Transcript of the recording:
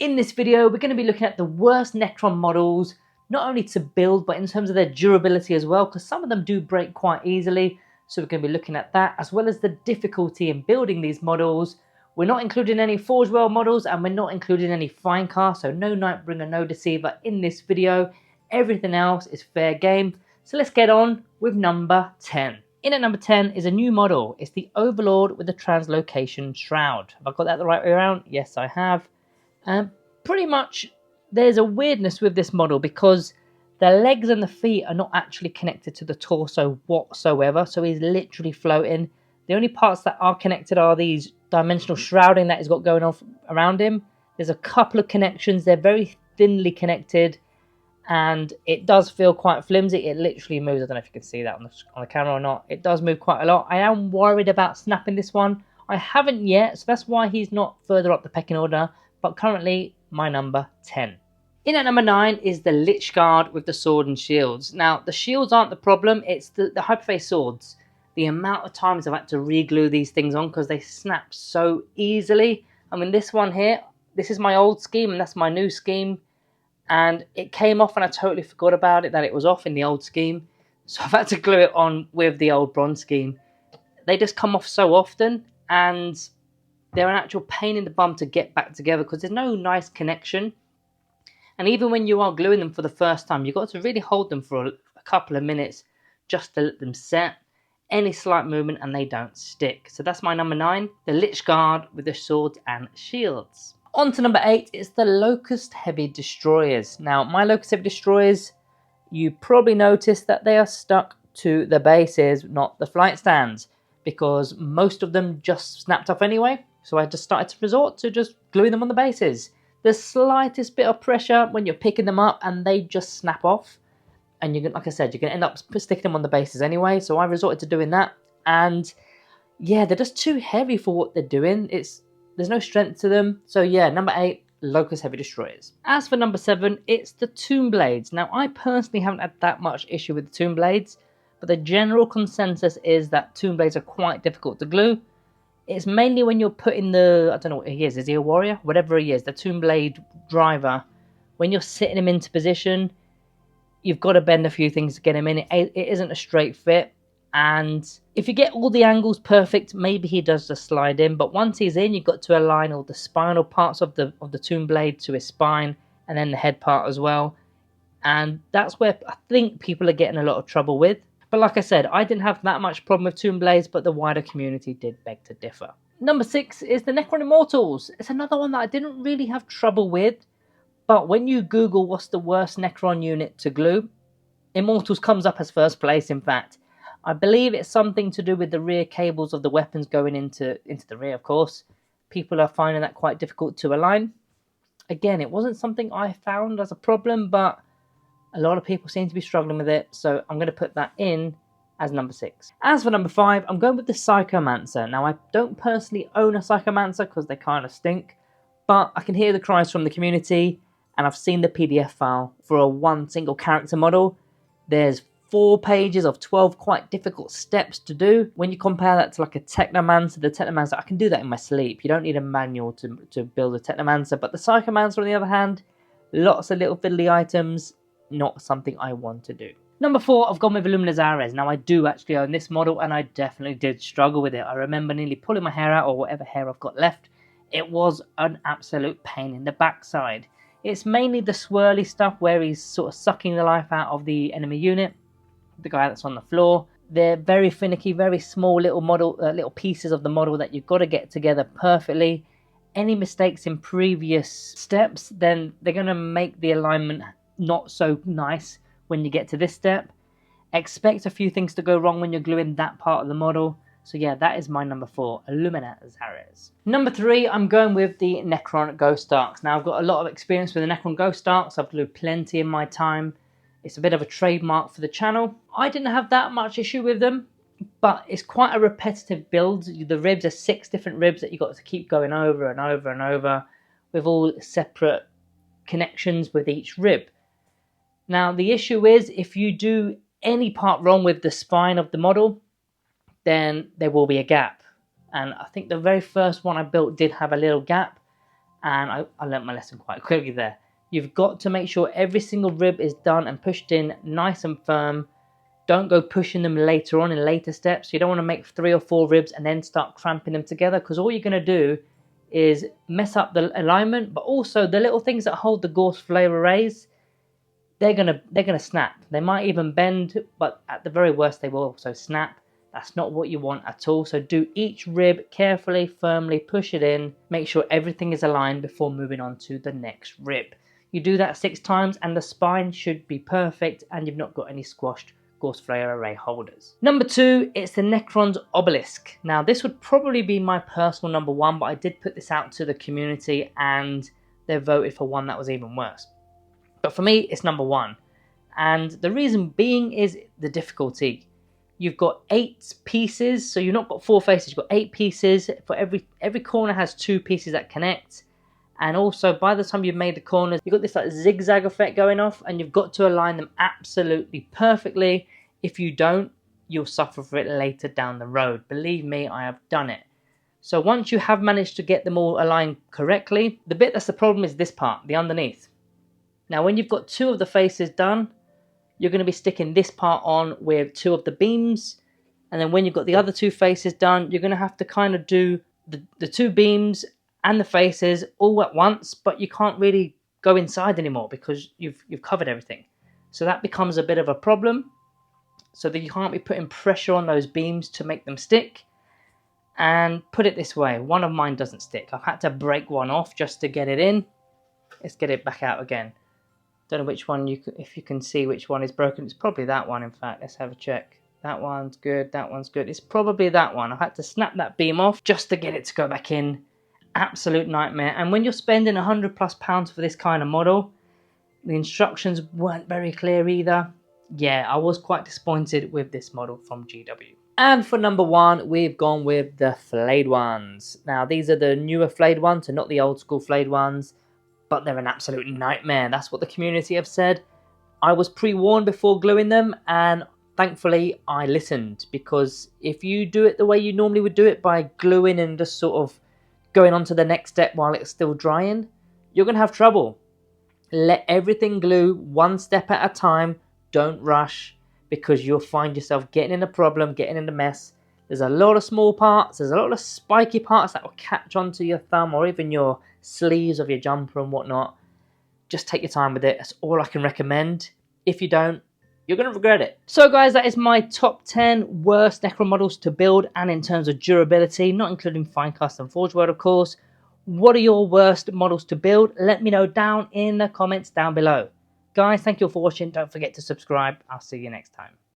In this video, we're going to be looking at the worst Necron models, not only to build, but in terms of their durability as well, because some of them do break quite easily. So we're going to be looking at that, as well as the difficulty in building these models. We're not including any Forge World models, and we're not including any Finecast, so no Nightbringer, no Deceiver in this video. Everything else is fair game. So let's get on with number 10. In at number 10 is a new model. It's the Overlord with the Translocation Shroud. Have I got that the right way around? Yes, I have. Pretty much there's a weirdness with this model because the legs and the feet are not actually connected to the torso whatsoever, so he's literally floating. The only parts that are connected are these dimensional shrouding that he's got going on around him. There's a couple of connections, they're very thinly connected, and it does feel quite flimsy. It literally moves. I don't know if you can see that on the camera or not. It does move quite a lot. I am worried about snapping this one. I haven't yet, so that's why he's not further up the pecking order, but currently my number 10. In at number 9 is the Lychguard with the sword and shields. Now, the shields aren't the problem, it's the hyperface swords. The amount of times I've had to re-glue these things on because they snap so easily. I mean, this one here, this is my old scheme and that's my new scheme. And it came off and I totally forgot about it, that it was off in the old scheme. So I've had to glue it on with the old bronze scheme. They just come off so often and they're an actual pain in the bum to get back together because there's no nice connection. And even when you are gluing them for the first time, you've got to really hold them for a couple of minutes just to let them set. Any slight movement and they don't stick. So that's my number 9, the Lychguard with the swords and shields. On to number 8 is the Lokhust Heavy Destroyers. Now, my Lokhust Heavy Destroyers, you probably noticed that they are stuck to the bases, not the flight stands, because most of them just snapped off anyway. So I just started to resort to just gluing them on the bases. The slightest bit of pressure when you're picking them up and they just snap off. And you're, like I said, you're going to end up sticking them on the bases anyway. So I resorted to doing that. And yeah, they're just too heavy for what they're doing. There's no strength to them. So yeah, number 8, Lokhust Heavy Destroyers. As for number 7, it's the Tomb Blades. Now, I personally haven't had that much issue with the Tomb Blades. But the general consensus is that Tomb Blades are quite difficult to glue. It's mainly when you're putting the, I don't know what he is he a warrior? Whatever he is, the Tomb Blade driver. When you're sitting him into position, you've got to bend a few things to get him in. It isn't a straight fit. And if you get all the angles perfect, maybe he does just slide in. But once he's in, you've got to align all the spinal parts of the Tomb Blade to his spine. And then the head part as well. And that's where I think people are getting a lot of trouble with. But like I said, I didn't have that much problem with Tomb Blades, but the wider community did beg to differ. Number 6 is the Necron Immortals. It's another one that I didn't really have trouble with. But when you Google what's the worst Necron unit to glue, Immortals comes up as first place, in fact. I believe it's something to do with the rear cables of the weapons going into the rear, of course. People are finding that quite difficult to align. Again, it wasn't something I found as a problem, but a lot of people seem to be struggling with it, so I'm going to put that in as number 6. As for number 5, I'm going with the Psychomancer. Now, I don't personally own a Psychomancer because they kind of stink, but I can hear the cries from the community, and I've seen the PDF file for one single character model. There's 4 pages of 12 quite difficult steps to do. When you compare that to like a Technomancer, the Technomancer, I can do that in my sleep. You don't need a manual to build a Technomancer, but the Psychomancer, on the other hand, lots of little fiddly items. Not something I want to do. Number 4, I've gone with Illuminor Szeras. Now, I do actually own this model, and I definitely did struggle with it. I remember nearly pulling my hair out, or whatever hair I've got left. It was an absolute pain in the backside. It's mainly the swirly stuff where he's sort of sucking the life out of the enemy unit, the guy that's on the floor. They're very finicky, very small little pieces of the model that you've got to get together perfectly. Any mistakes in previous steps, then they're going to make the alignment not so nice when you get to this step. Expect a few things to go wrong when you're gluing that part of the model. So yeah, that is my number 4, Illuminor Szeras. Number 3, I'm going with the Necron Ghost Arks. Now, I've got a lot of experience with the Necron Ghost Arks. I've glued plenty in my time. It's a bit of a trademark for the channel. I didn't have that much issue with them, but it's quite a repetitive build. The ribs are 6 different ribs that you've got to keep going over and over and over with all separate connections with each rib. Now, the issue is if you do any part wrong with the spine of the model, then there will be a gap. And I think the very first one I built did have a little gap. and I learnt my lesson quite quickly there. You've got to make sure every single rib is done and pushed in nice and firm. Don't go pushing them later on in later steps. You don't want to make 3 or 4 ribs and then start cramping them together, because all you're going to do is mess up the alignment, but also the little things that hold the Gauss flare arrays, they're gonna snap. They might even bend, but at the very worst they will also snap. That's not what you want at all. So do each rib carefully, firmly, push it in, make sure everything is aligned before moving on to the next rib. You do that 6 times and the spine should be perfect and you've not got any squashed Gauss flare array holders. Number 2, it's the Necron's Obelisk. Now this would probably be my personal number 1, but I did put this out to the community and they voted for one that was even worse. But for me, it's number 1. And the reason being is the difficulty. You've got 8 pieces, so you've not got 4 faces, you've got 8 pieces. For every corner has 2 pieces that connect. And also, by the time you've made the corners, you've got this like zigzag effect going off, and you've got to align them absolutely perfectly. If you don't, you'll suffer for it later down the road. Believe me, I have done it. So once you have managed to get them all aligned correctly, the bit that's the problem is this part, the underneath. Now, when you've got 2 of the faces done, you're going to be sticking this part on with 2 of the beams. And then when you've got the other 2 faces done, you're going to have to kind of do the 2 beams and the faces all at once, but you can't really go inside anymore because you've covered everything. So that becomes a bit of a problem. So that you can't be putting pressure on those beams to make them stick. And put it this way, one of mine doesn't stick. I've had to break one off just to get it in. Let's get it back out again. Don't know which one if you can see which one is broken. It's probably that one, in fact. Let's have a check. That one's good, that one's good. It's probably that one. I've had to snap that beam off just to get it to go back in. Absolute nightmare. And when you're spending £100+ for this kind of model, the instructions weren't very clear either. Yeah, I was quite disappointed with this model from GW. And for number 1, we've gone with the Flayed Ones. Now, these are the newer Flayed Ones, and not the old school Flayed Ones, but they're an absolute nightmare. That's what the community have said. I was pre-warned before gluing them, and thankfully I listened, because if you do it the way you normally would do it, by gluing and just sort of going on to the next step while it's still drying, you're going to have trouble. Let everything glue 1 step at a time. Don't rush, because you'll find yourself getting in a problem, getting in a mess. There's a lot of small parts, there's a lot of spiky parts that will catch onto your thumb or even your sleeves of your jumper and whatnot. Just take your time with it. That's all I can recommend. If you don't, you're going to regret it. So guys, that is my top 10 worst Necron models to build, and in terms of durability, not including Finecast and Forge World, of course. What are your worst models to build? Let me know down in the comments down below. Guys, thank you all for watching. Don't forget to subscribe. I'll see you next time.